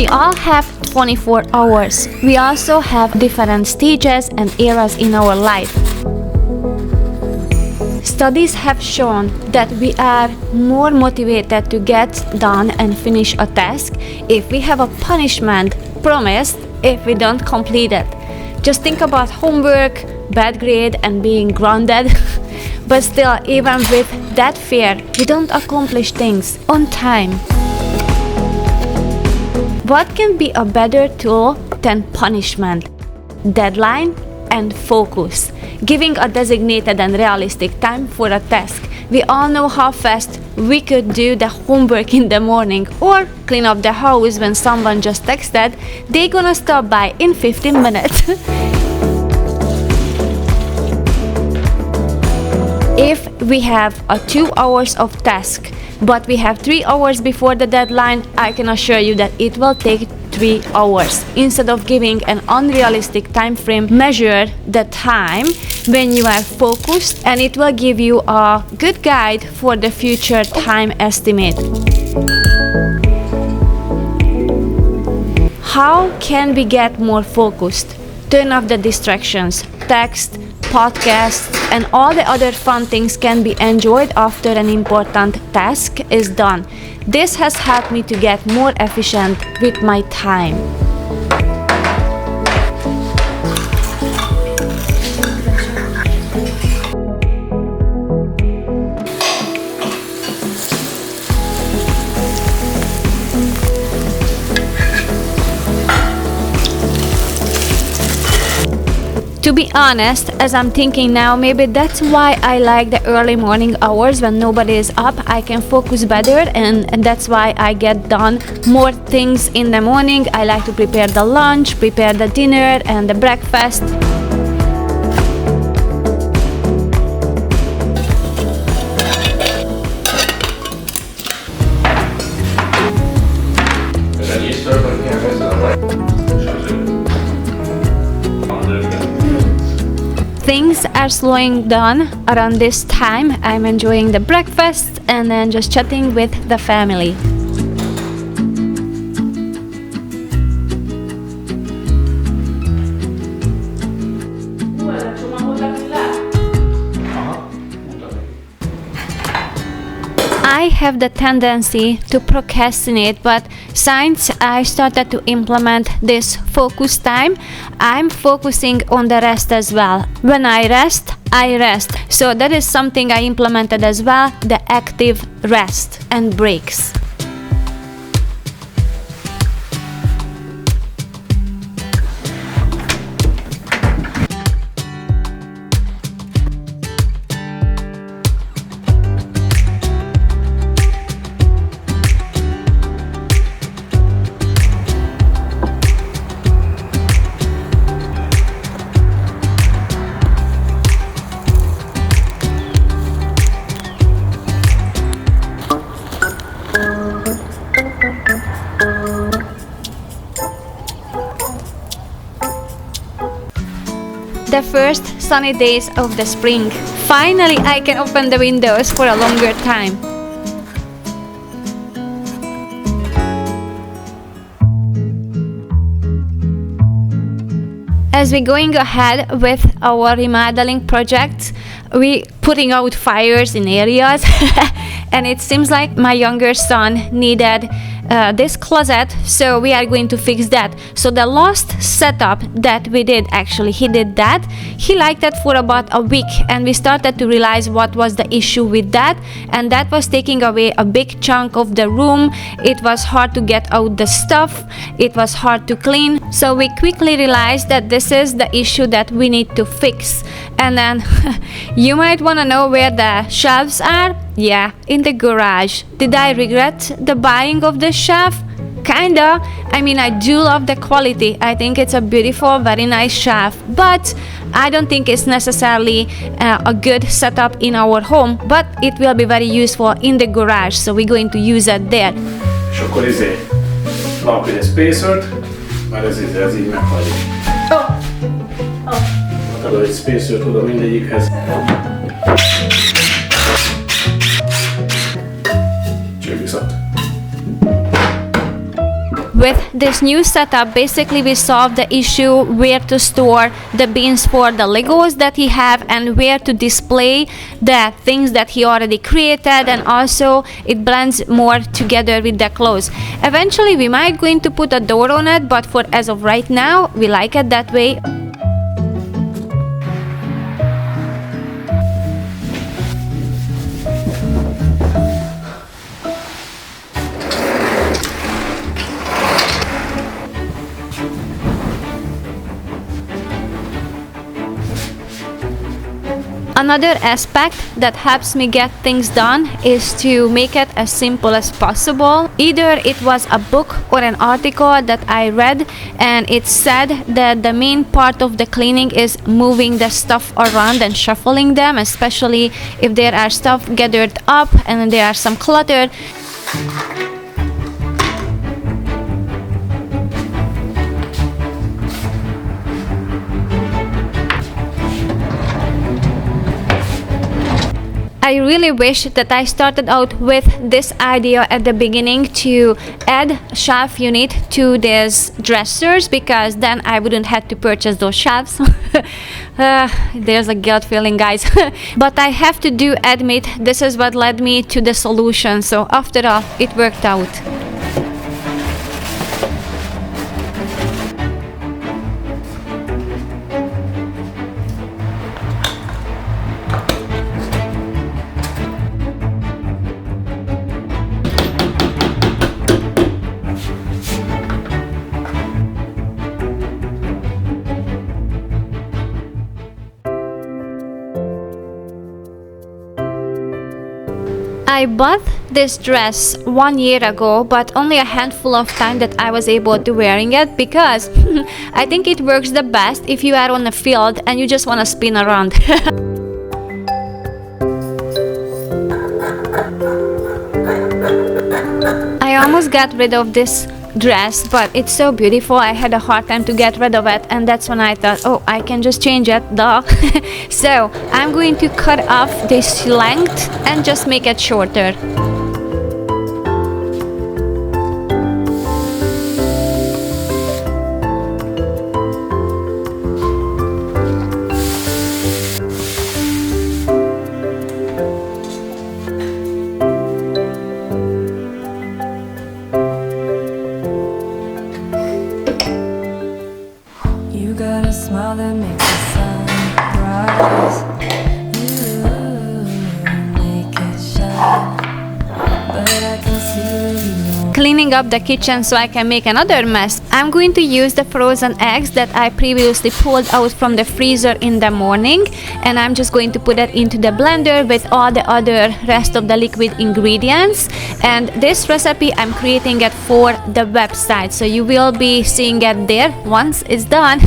We all have 24 hours. We also have different stages and eras in our life. Studies have shown that we are more motivated to get done and finish a task if we have a punishment promised if we don't complete it. Just think about homework, bad grade, and being grounded. But still, even with that fear, we don't accomplish things on time. What can be a better tool than punishment? Deadline and focus. Giving a designated and realistic time for a task. We all know how fast we could do the homework in the morning or clean up the house when someone just texted, they're gonna stop by in 15 minutes. If we have 2 hours of task, but we have 3 hours before the deadline, I can assure you that it will take 3 hours. Instead of giving an unrealistic time frame, measure the time when you are focused, and it will give you a good guide for the future time estimate. How can we get more focused? Turn off the distractions. Text, podcasts, and all the other fun things can be enjoyed after an important task is done. This has helped me to get more efficient with my time. To be honest, as I'm thinking now, maybe that's why I like the early morning hours when nobody is up. I can focus better, and that's why I get done more things in the morning. I like to prepare the lunch, prepare the dinner and the breakfast. Things are slowing down around this time. I'm enjoying the breakfast and then just chatting with the family. I have the tendency to procrastinate, but since I started to implement this focus time, I'm focusing on the rest as well. When I rest. So that is something I implemented as well, the active rest and breaks. The first sunny days of the spring. Finally, I can open the windows for a longer time. As we're going ahead with our remodeling projects, we're putting out fires in areas and it seems like my younger son needed this closet, so we are going to fix that. So the last setup that we did, actually he did that. He liked that for about a week, and we started to realize what was the issue with that, and that was taking away a big chunk of the room. It was hard to get out the stuff, it was hard to clean, so we quickly realized that this is the issue that we need to fix. And then you might want to know where the shelves are. Yeah, in the garage. Did I regret the buying of this shelf? Kinda. I mean, I do love the quality. I think it's a beautiful, very nice shelf, but I don't think it's necessarily a good setup in our home, but it will be very useful in the garage, so we're going to use it there. És akkor van egy spacert, mert ez így meghagyjuk. Adod egy spacert oda mindegyikhez. With this new setup, basically we solved the issue where to store the bins for the Legos that he have and where to display the things that he already created, and also it blends more together with the clothes. Eventually we might going to put a door on it, but for as of right now we like it that way. Another aspect that helps me get things done is to make it as simple as possible. Either it was a book or an article that I read and it said that the main part of the cleaning is moving the stuff around and shuffling them, especially if there are stuff gathered up and there are some clutter. I really wish that I started out with this idea at the beginning to add shelf unit to these dressers, because then I wouldn't have to purchase those shelves. There's a guilt feeling, guys. But I have to admit this is what led me to the solution, so after all it worked out. I bought this dress 1 year ago, but only a handful of time that I was able to wearing it, because I think it works the best if you are on a field and you just want to spin around. I almost got rid of this dress, but it's so beautiful. I had a hard time to get rid of it, and that's when I thought, oh, I can just change it, duh. So I'm going to cut off this length and just make it shorter. Smile that makes the sun rise. Make it shine. But I can see you. Cleaning up the kitchen so I can make another mess, I'm going to use the frozen eggs that I previously pulled out from the freezer in the morning, and I'm just going to put it into the blender with all the other rest of the liquid ingredients. And this recipe I'm creating it for the website, so you will be seeing it there once it's done.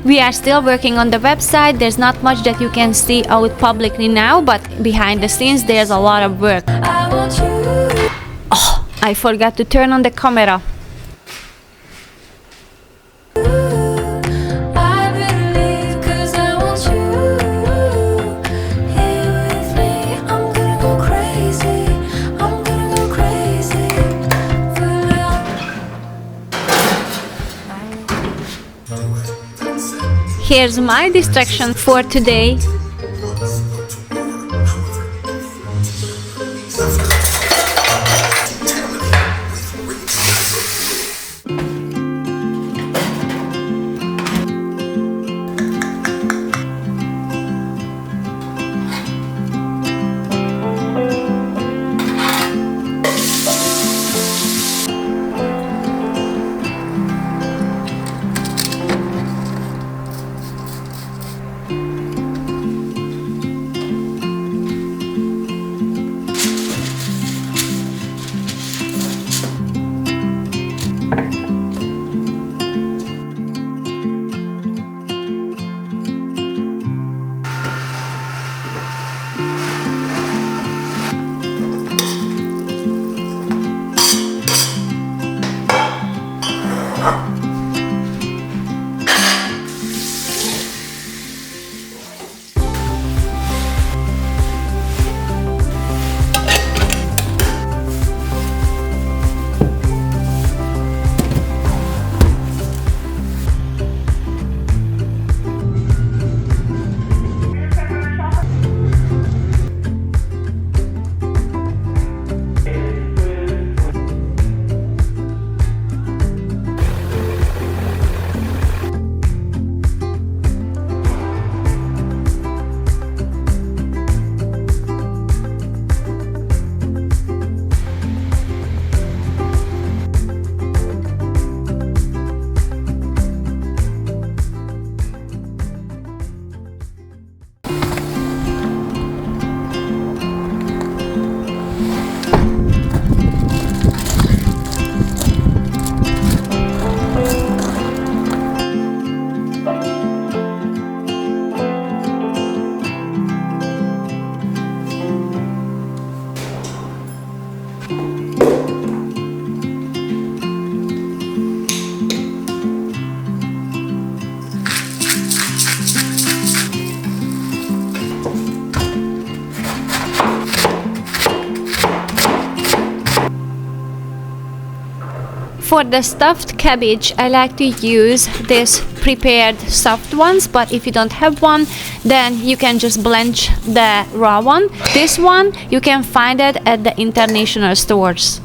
We are still working on the website. There's not much that you can see out publicly now, but behind the scenes there's a lot of work. I want you. Oh, I forgot to turn on the camera. Here's my distraction for today. For the stuffed cabbage, I like to use this prepared soft ones, but if you don't have one, then you can just blanch the raw one. This one, you can find it at the international stores.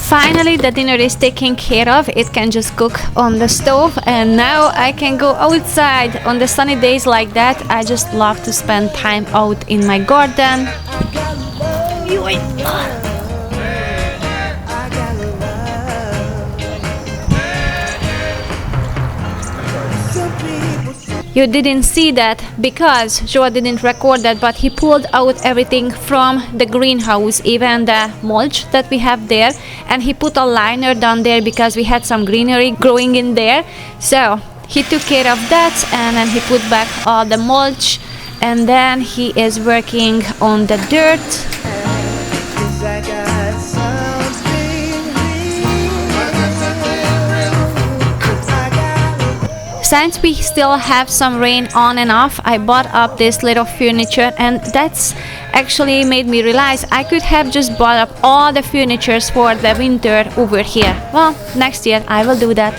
Finally, the dinner is taken care of. It can just cook on the stove, and now I can go outside. On the sunny days like that, I just love to spend time out in my garden. You didn't see that because Joe didn't record that, but he pulled out everything from the greenhouse, even the mulch that we have there, and he put a liner down there because we had some greenery growing in there. So he took care of that, and then he put back all the mulch, and then he is working on the dirt. Since we still have some rain on and off, I bought up this little furniture, and that's actually made me realize I could have just bought up all the furnitures for the winter over here. Well, next year I will do that.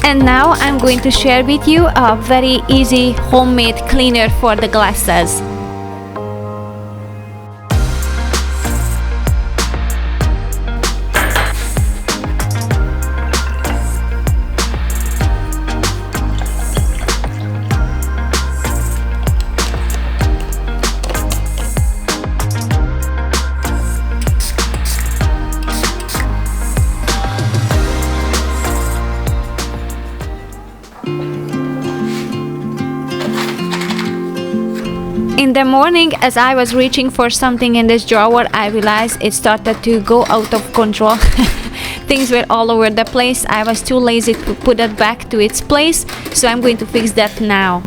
And now I'm going to share with you a very easy homemade cleaner for the glasses. In the morning, as I was reaching for something in this drawer, I realized it started to go out of control. Things were all over the place. I was too lazy to put it back to its place, so I'm going to fix that now.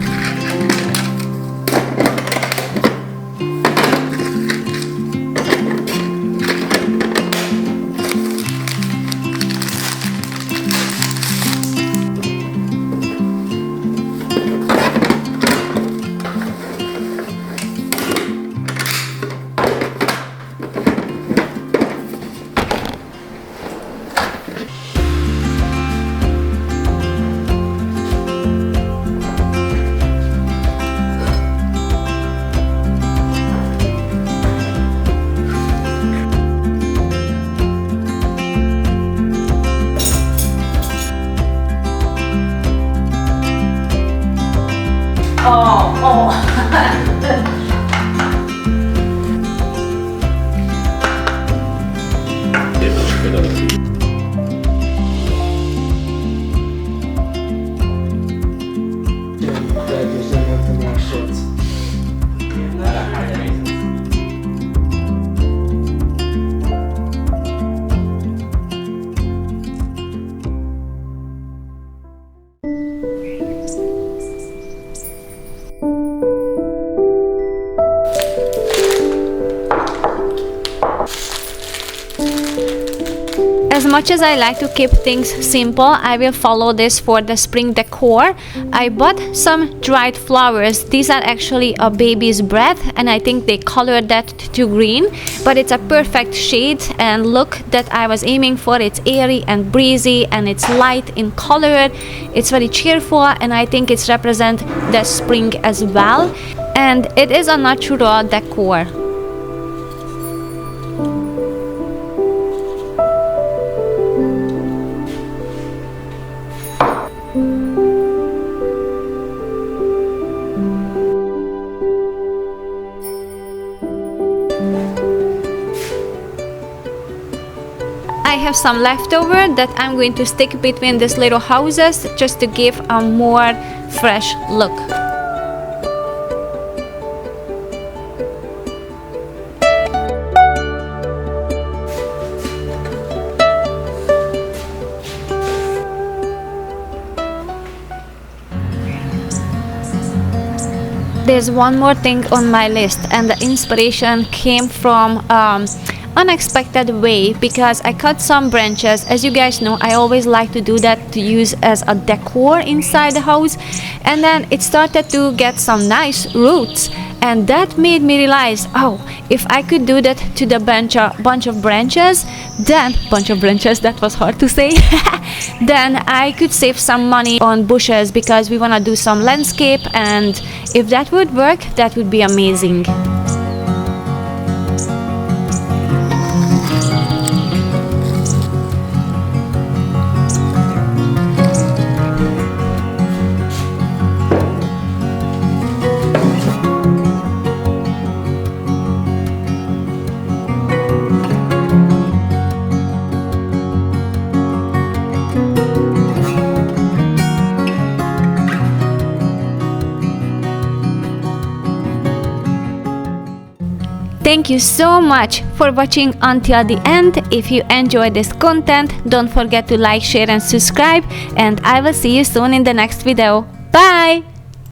As much as I like to keep things simple, I will follow this for the spring decor. I bought some dried flowers. These are actually a baby's breath, and I think they colored that to green, but it's a perfect shade and look that I was aiming for. It's airy and breezy, and it's light in color. It's very cheerful, and I think it's represent the spring as well, and it is a natural decor. I have some leftover that I'm going to stick between these little houses just to give a more fresh look. There's one more thing on my list, and the inspiration came from unexpected way because I cut some branches. As you guys know, I always like to do that to use as a decor inside the house, and then it started to get some nice roots, and that made me realize, oh, if I could do that to the bunch of branches, that was hard to say, then I could save some money on bushes because we want to do some landscape, and if that would work, that would be amazing. Thank you so much for watching until the end. If you enjoyed this content, don't forget to like, share and subscribe, and I will see you soon in the next video. Bye!